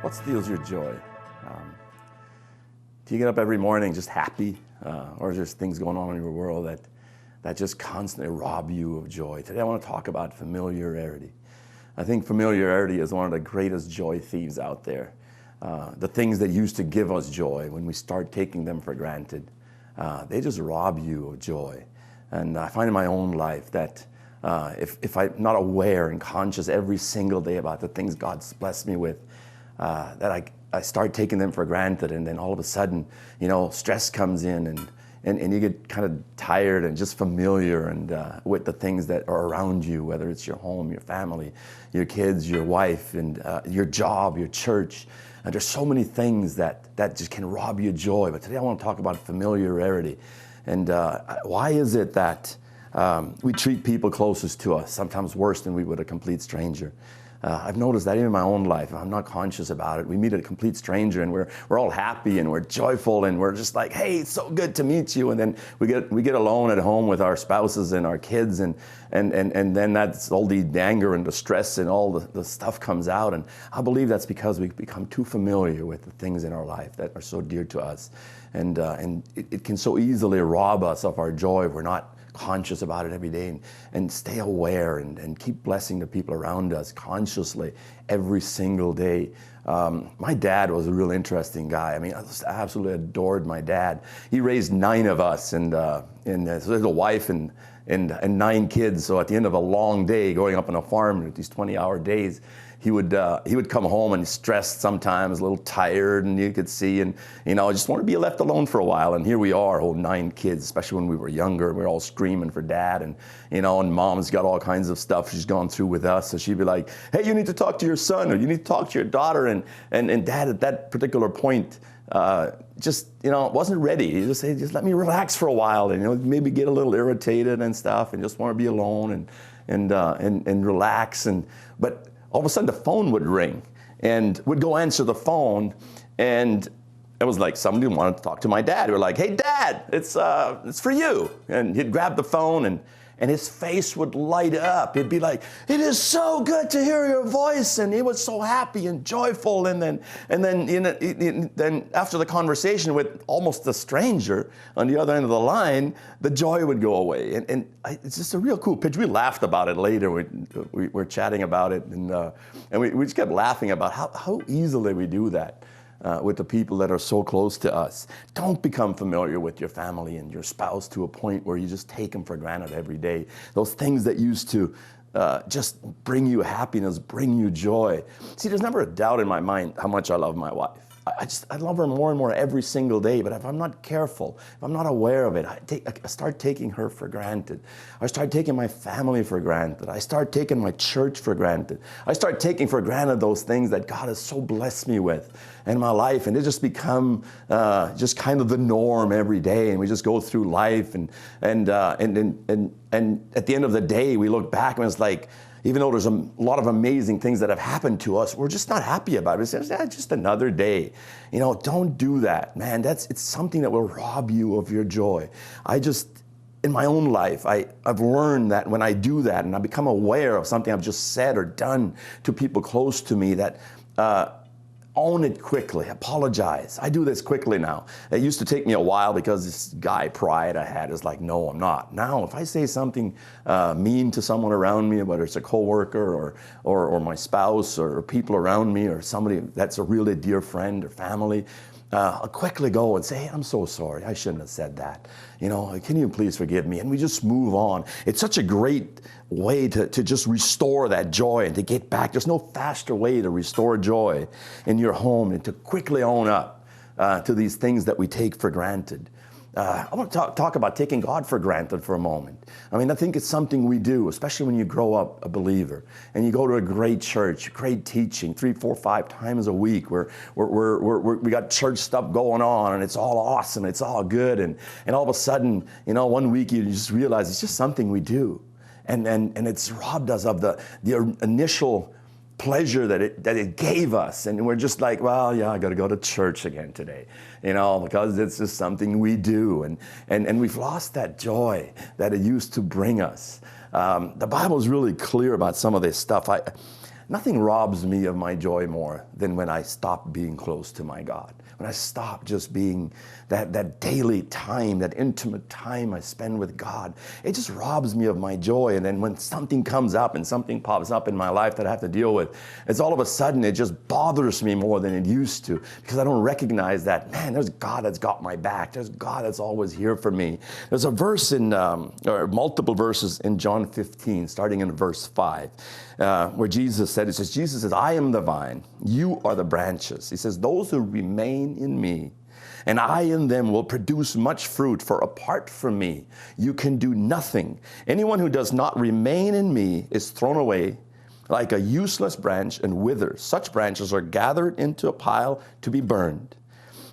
What steals your joy? Do you get up every morning just happy, or is there things going on in your world that just constantly rob you of joy? Today I want to talk about familiarity. I think familiarity is one of the greatest joy thieves out there. The things that used to give us joy, when we start taking them for granted, they just rob you of joy. And I find in my own life that if I'm not aware and conscious every single day about the things God's blessed me with, that I start taking them for granted, and then all of a sudden, stress comes in, and you get kind of tired and just familiar and with the things that are around you, whether it's your home, your family, your kids, your wife, and your job, your church. And there's so many things that just can rob you of joy. But today I want to talk about familiarity. And why is it that we treat people closest to us sometimes worse than we would a complete stranger? I've noticed that even in my own life, I'm not conscious about it. We meet a complete stranger and we're all happy and we're joyful and we're just like, hey, it's so good to meet you. And then we get alone at home with our spouses and our kids, and then that's all the anger and the stress and all the stuff comes out. And I believe that's because we've become too familiar with the things in our life that are so dear to us. And it can so easily rob us of our joy if we're not conscious about it every day, and stay aware and keep blessing the people around us consciously every single day. My dad was a real interesting guy. I mean, I just absolutely adored my dad. He raised 9 of us, and so there's a wife and 9 kids. So at the end of a long day going up on a farm with these 20-hour days, he would come home and stressed sometimes, a little tired, and you could see, and just want to be left alone for a while. And here we are, 9 kids, especially when we were younger. We were all screaming for dad, and and mom's got all kinds of stuff she's gone through with us. So she'd be like, "Hey, you need to talk to your son, or you need to talk to your daughter." And dad at that particular point just wasn't ready. He just said, "Just let me relax for a while," and maybe get a little irritated and stuff, and just want to be alone and relax. But all of a sudden the phone would ring, and would go answer the phone, and it was like somebody wanted to talk to my dad. We were like, "Hey, Dad, it's for you." And he'd grab the phone, and his face would light up. He'd be like, "It is so good to hear your voice," and he was so happy and joyful. And then after the conversation with almost a stranger on the other end of the line, the joy would go away. And it's just a real cool picture. We laughed about it later. We were chatting about it, and we just kept laughing about how easily we do that. With the people that are so close to us. Don't become familiar with your family and your spouse to a point where you just take them for granted every day. Those things that used to just bring you happiness, bring you joy. See, there's never a doubt in my mind how much I love my wife. I love her more and more every single day, but if I'm not careful, if I'm not aware of it, I start taking her for granted. I start taking my family for granted. I start taking my church for granted. I start taking for granted those things that God has so blessed me with in my life, and they just become just kind of the norm every day, and we just go through life, and at the end of the day, we look back and it's like, even though there's a lot of amazing things that have happened to us, we're just not happy about it. It's just another day. Don't do that, man. It's something that will rob you of your joy. In my own life, I've learned that when I do that and I become aware of something I've just said or done to people close to me, that own it quickly, apologize. I do this quickly now. It used to take me a while because this guy pride I had is like, no, I'm not. Now, if I say something mean to someone around me, whether it's a coworker or my spouse or people around me or somebody that's a really dear friend or family, I'll quickly go and say, "Hey, I'm so sorry. I shouldn't have said that. Can you please forgive me?" And we just move on. It's such a great way to just restore that joy and to get back. There's no faster way to restore joy in your home and to quickly own up to these things that we take for granted. I want to talk about taking God for granted for a moment. I mean, I think it's something we do, especially when you grow up a believer and you go to a great church, great teaching, 3, 4, 5 times a week. We got church stuff going on, and it's all awesome, it's all good, and all of a sudden, one week you just realize it's just something we do, and it's robbed us of the initial pleasure that it gave us, and we're just like, well, yeah, I got to go to church again today, because it's just something we do, and we've lost that joy that it used to bring us. The Bible is really clear about some of this stuff. Nothing robs me of my joy more than when I stop being close to my God. When I stop just being that daily time, that intimate time I spend with God, it just robs me of my joy. And then when something comes up and something pops up in my life that I have to deal with, it's all of a sudden it just bothers me more than it used to, because I don't recognize that, man, there's God that's got my back. There's God that's always here for me. There's a verse or multiple verses in John 15, starting in verse 5. Where Jesus says, I am the vine, you are the branches. He says, those who remain in me and I in them will produce much fruit, for apart from me, you can do nothing. Anyone who does not remain in me is thrown away like a useless branch and withers. Such branches are gathered into a pile to be burned.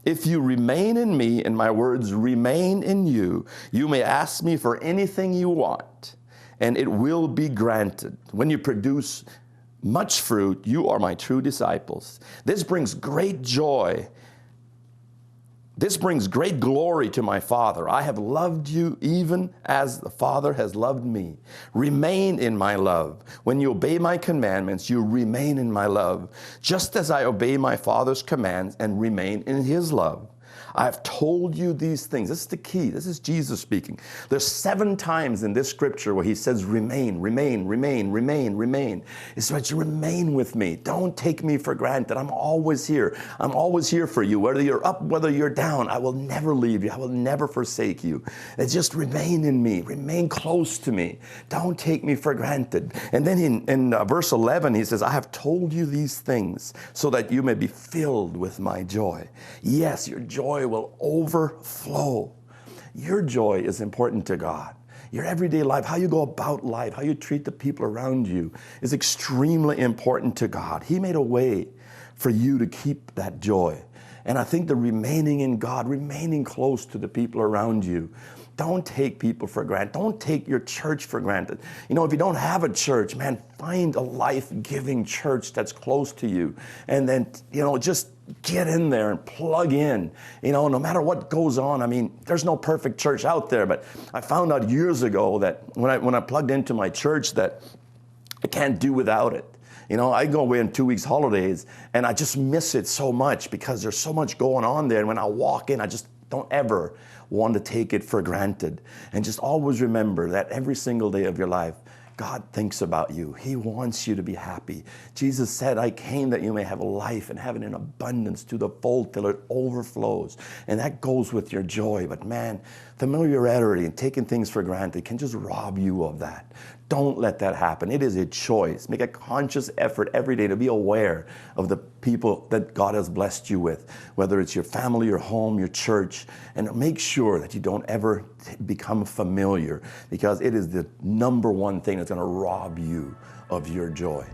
If you remain in me and my words remain in you, you may ask me for anything you want, and it will be granted. When you produce much fruit, you are my true disciples. This brings great joy. This brings great glory to my Father. I have loved you even as the Father has loved me. Remain in my love. When you obey my commandments, you remain in my love, just as I obey my Father's commands and remain in his love. I have told you these things. This is the key. This is Jesus speaking. There's 7 times in this scripture where he says, remain, remain, remain, remain, remain. It's what you remain with me. Don't take me for granted. I'm always here. I'm always here for you. Whether you're up, whether you're down, I will never leave you. I will never forsake you. It's just remain in me. Remain close to me. Don't take me for granted. And then in verse 11, he says, I have told you these things so that you may be filled with my joy. Yes, your joy will overflow. Your joy is important to God. Your everyday life, how you go about life, how you treat the people around you is extremely important to God. He made a way for you to keep that joy. And I think the remaining in God, remaining close to the people around you, don't take people for granted. Don't take your church for granted. You know, if you don't have a church, man, find a life-giving church that's close to you. And then, you know, just get in there and plug in. You know, no matter what goes on. I mean, there's no perfect church out there, but I found out years ago that when I plugged into my church that I can't do without it. You know, I go away on 2 weeks holidays and I just miss it so much because there's so much going on there. And when I walk in, I just don't ever want to take it for granted. And just always remember that every single day of your life, God thinks about you. He wants you to be happy. Jesus said, I came that you may have life and have it in abundance to the full till it overflows. And that goes with your joy. But man, familiarity and taking things for granted can just rob you of that. Don't let that happen. It is a choice. Make a conscious effort every day to be aware of the people that God has blessed you with, whether it's your family, your home, your church, and make sure that you don't ever become familiar, because it is the number one thing that's going to rob you of your joy.